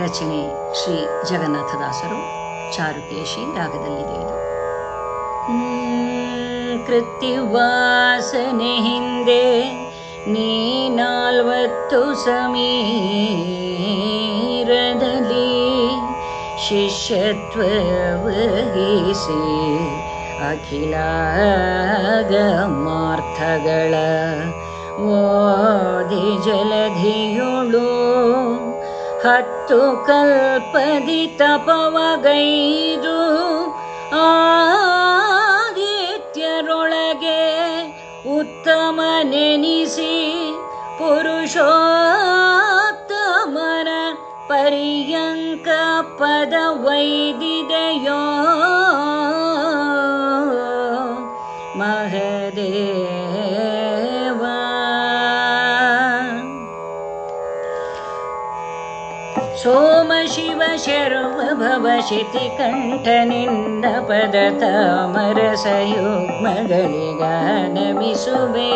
ರಚನೆ ಶ್ರೀ ಜಗನ್ನಾಥದಾಸರು. ಚಾರುಕೇಶಿ ರಾಗದಲ್ಲಿದೆ ಇದು. ಕೃತ್ತಿವಾಸನೆ ಹಿಂದೆ ನೀ 40 ಸಮೀರದಲ್ಲಿ ಶಿಷ್ಯತ್ವ ವಹಿಸಿ ಅಖಿಲಾಗಮಾರ್ಥಗಳ ಓದಿ ಜಲಧಿಯುಳು 10 ಕಲ್ಪದಿ ತಪವಗೈದು ಆದಿತ್ಯರೊಳಗೆ ಉತ್ತಮನೆನಿಸಿ ಪುರುಷೋತ್ತಮನ ಪರ್ಯಂಕ ಪದವೈದಿದೆಯೋ ಮಹದೇವ. ಸೋಮ ಶಿವ ಶರ್ವ ಭವ ಶಿತಿ ಕಂಠನಿಂದ ಪದ ತಾಮರಸಯುಗ್ಮಗಳಿಗ ನಮಿಸುವೆ.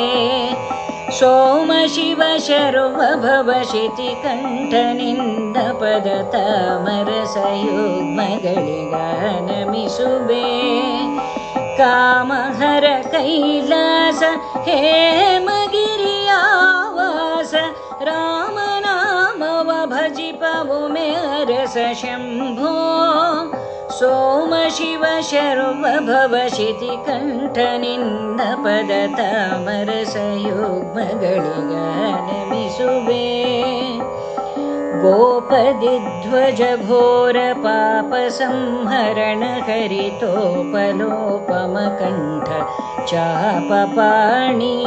ಸೋಮ ಶಿವ ಶರ್ವ ಭವ ಶಿತಿ ಕಂಠನಿಂದ ಪದ ತಾಮರಸಯುಗ್ಮಗಳಿಗ ನಮಿಸುವೆ. ಕಾಮಹರ ಕೈಲಾಸ ಹೇಮಗಿರಿಯಾವಾಸ ರಾಮನಾಮವ ಭಜಿಪವು ಮೇರಸ ಶಂಭೋ. ಸೋಮ ಶಿವ ಶರ್ವ ಭವ ಶಿತಿ ಕಂಠನಿಂದ ಪದ ತಾಮರಸಯುಗ್ಮಗಳಿಗ ನಮಿಸುವೆ. ಗೋಪದಿಧ್ವಜ ಘೋರ ಪಾಪ ಸಂಹರಣ ಹರಿತೋಪಲೋಪಮ ಕಂಠ ಚಾಪಪಾಣಿ.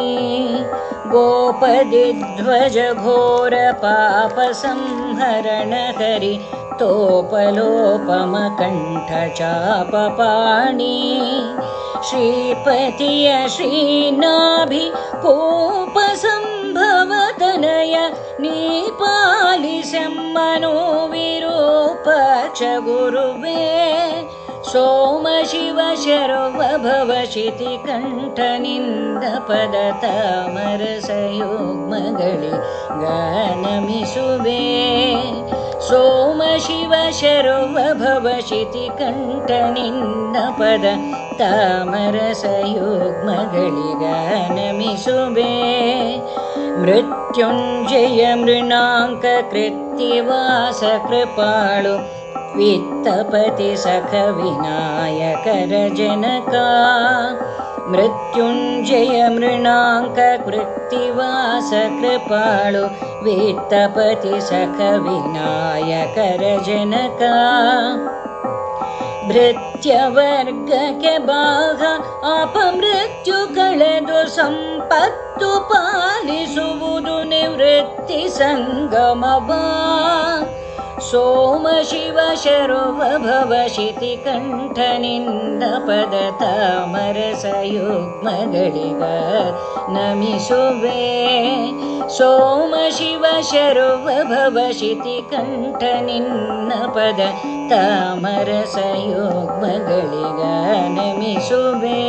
ಗೋಪದಿಧ್ವಜ ಘೋರ ಪಾಪ ಸಂಹರಣ ಹರಿತೋಪಲೋಪಮ ಕಂಠ ಚಾಪಪಾಣಿ. ಶ್ರೀಪತಿಯ ಶ್ರೀನಾಭಿ ಕೋಪ ಸಂಭವ ತನಯ ನೀ ಪಾಲಿಸಮ್ಮನೋ ವಿರೂಪಾಕ್ಷ ಗುರುವೇ. ಸೋಮ ಶಿವ ಶರ್ವ ಭವ ಶಿತಿ ಕಂಠನಿಂದ ಪದ ತಾಮರಸಯುಗ್ಮಗಳಿಗ ನಮಿಸುವೆ. ಸೋಮ ಶಿವ ಶರ್ವ ಭವ ಶಿತಿ ಕಂಠನಿಂದ ಪದ ತಾಮರಸಯುಗ್ಮಗಳಿಗ ನಮಿಸುವೆ. ಮೃತ್ಯುಂಜಯ ಮೃಣಾಂಕ ಕೃತ್ತಿವಾಸ ಕೃಪಾಳು ವಿತ್ತಪತಿ ಸಖ ವಿನಾಯಕರ ಜನಕ. ಮೃತ್ಯುಂಜಯ ಮೃಣಾಂಕ ಕೃತ್ತಿವಾಸ ಕೃಪಾಳು ವಿತ್ತಪತಿ ಸಖ ವಿನಾಯಕರ ಜನಕ. ಭೃತ್ಯವರ್ಗಕ್ಕೆ ಭಾಗ ಅಪಮೃತ್ಯು ಕಳೆದು ಸಂಪತ್ತು ಪಾಲಿಸುವುದು ನಿವೃತ್ತಿ ಸಂಗಮವ. ಸೋಮ ಶಿವ ಶರ್ವ ಭವ ಶಿತಿ ಕಂಠನಿಂದ ಪದ ತಾಮರಸಯುಗ್ಮಗಳಿಗ ನಮಿಸುವೆ. ಸೋಮ ಶಿವ ಶರ್ವ ಭವ ಶಿತಿ ಕಂಠನಿಂದ ಪದ ತಾಮರಸಯುಗ್ಮಗಳಿಗ ನಮಿಸುವೆ.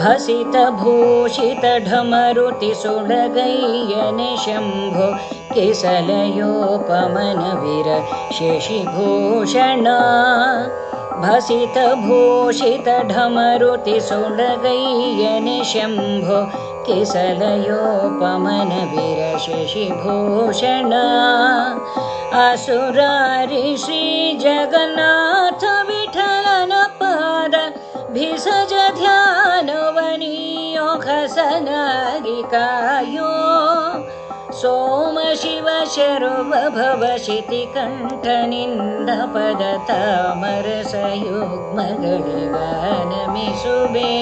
ಭಸಿತ ಭೂಷಿತ ಢಮರುತಿ ಸುಳಗಯ್ಯನೆ ಶಂಭೋ ಕಿಸಲಯೋಪಮನ ವಿರ ಶಶಿಭೂಷಣ. ಭಸಿತ ಭೂಷಿತ ಢಮರುತಿ ಸುಳಗಯ್ಯನೆ ಶಂಭೋ ಕಿಸಲಯೋಪಮನ ವಿರ ಶಶಿಭೂಷಣ. ಅಸುರಾರಿ ಶ್ರೀ ಜಗನ್ನಾಥ ವಿಠಲನ ಪಾದ ಭಿಸಜ ಧ್ಯಾನವನಿಯೋ ಖಸನಾಗಿ ಕಾಯೋ. ಸೋಮ ಶಿವ ಶರ್ವ ಭವ ಶಿತಿ ಕಂಠನಿಂದ ಪದ ತಾಮರಸಯುಗ್ಮಗಳಿಗ ನಮಿಸುವೆ.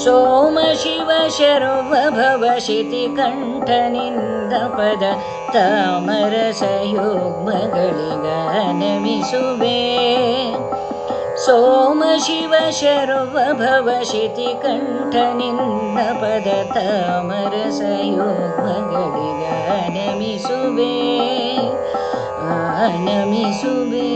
ಸೋಮ ಶಿವ ಶರ್ವ ಭವ ಶಿತಿ ಕಂಠನಿಂದ ಪದ ತಾಮರಸಯುಗ್ಮಗಳಿಗ ನಮಿಸುವೆ. ಸೋಮ ಶಿವ ಶರ್ವ ಭವ ಶಿತಿ ಕಂಠನಿಂದ ಪದ ತಾಮರಸಯುಗ್ಮಗಳಿಗ ನಮಿಸುವೆ. ನಮಿಸುವೆ.